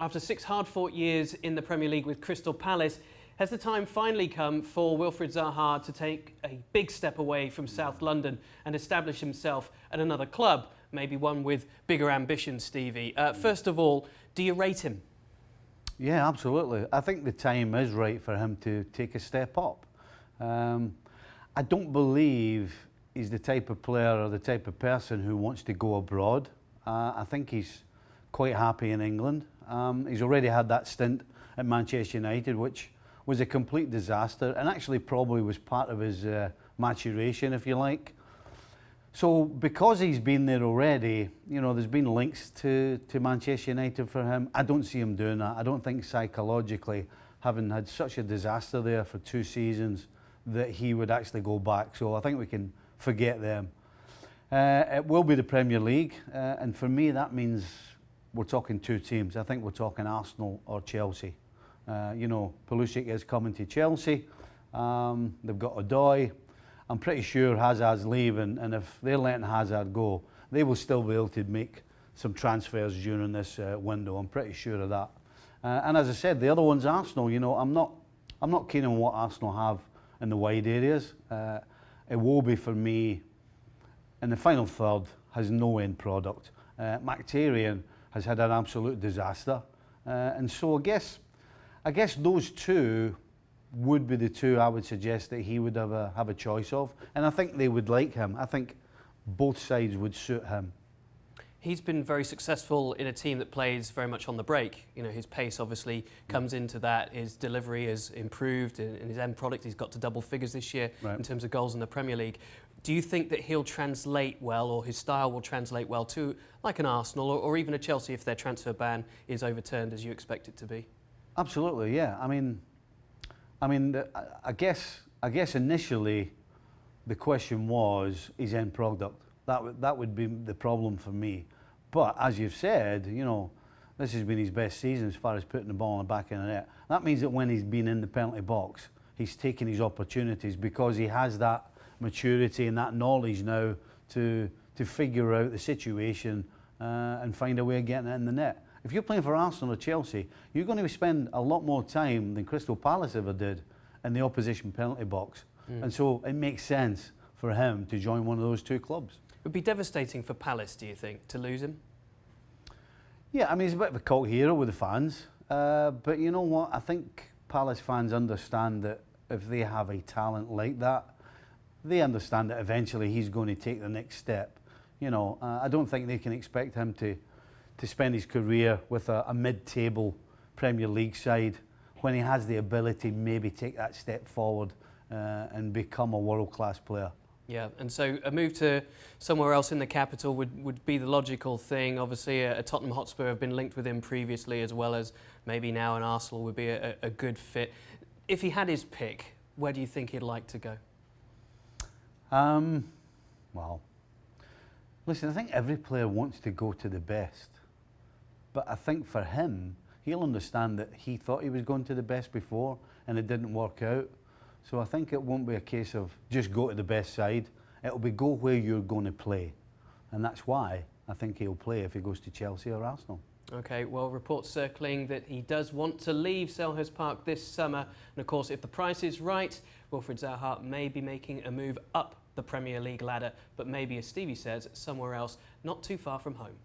After 6 hard-fought years in the Premier League with Crystal Palace, has the time finally come for Wilfried Zaha to take a big step away from South London and establish himself at another club, maybe one with bigger ambitions, Stevie? First of all, do you rate him? Yeah, absolutely. I think the time is right for him to take a step up. I don't believe he's the type of player or the type of person who wants to go abroad. I think he's quite happy in England. He's already had that stint at Manchester United, which was a complete disaster and actually probably was part of his maturation, if you like. So because he's been there already, you know, there's been links to Manchester United for him. I don't see him doing that. I don't think psychologically, having had such a disaster there for 2 seasons, that he would actually go back. So I think we can forget them. It will be the Premier League, and for me that means we're talking 2 teams. I think we're talking Arsenal or Chelsea. You know, Pulisic is coming to Chelsea. They've got Odoi. I'm pretty sure Hazard's leaving, and if they're letting Hazard go, they will still be able to make some transfers during this window. I'm pretty sure of that. And as I said, the other one's Arsenal. You know, I'm not keen on what Arsenal have in the wide areas. Iwobi for me, in the final third, has no end product. Mkhitaryan has had an absolute disaster, and so I guess those 2 would be the 2 I would suggest that he would have a choice of, and I think they would like him. I think both sides would suit him. He's been very successful in a team that plays very much on the break. You know, his pace obviously comes into that. His delivery has improved, and his end product, he's got to double figures this year in terms of goals in the Premier League. Do you think that he'll translate well, or his style will translate well to like an Arsenal or even a Chelsea if their transfer ban is overturned as you expect it to be? Absolutely, yeah. I mean, I guess initially the question was his end product. That would be the problem for me. But as you've said, you know, this has been his best season as far as putting the ball in the back of the net. That means that when he's been in the penalty box, he's taken his opportunities because he has that maturity and that knowledge now to figure out the situation and find a way of getting it in the net. If you're playing for Arsenal or Chelsea, you're going to spend a lot more time than Crystal Palace ever did in the opposition penalty box. And so it makes sense for him to join one of those 2 clubs. It would be devastating for Palace, do you think, to lose him? Yeah, I mean, he's a bit of a cult hero with the fans. But you know what? I think Palace fans understand that if they have a talent like that, they understand that eventually he's going to take the next step. You know, I don't think they can expect him to spend his career with a mid-table Premier League side when he has the ability to maybe take that step forward and become a world-class player. Yeah, and so a move to somewhere else in the capital would be the logical thing. Obviously, a Tottenham Hotspur have been linked with him previously, as well as maybe now an Arsenal would be a good fit. If he had his pick, where do you think he'd like to go? Well, listen, I think every player wants to go to the best. But I think for him, he'll understand that he thought he was going to the best before and it didn't work out. So I think it won't be a case of just go to the best side. It'll be go where you're going to play. And that's why I think he'll play if he goes to Chelsea or Arsenal. OK, well, reports circling that he does want to leave Selhurst Park this summer. And of course, if the price is right, Wilfried Zaha may be making a move up the Premier League ladder, but maybe, as Stevie says, somewhere else not too far from home.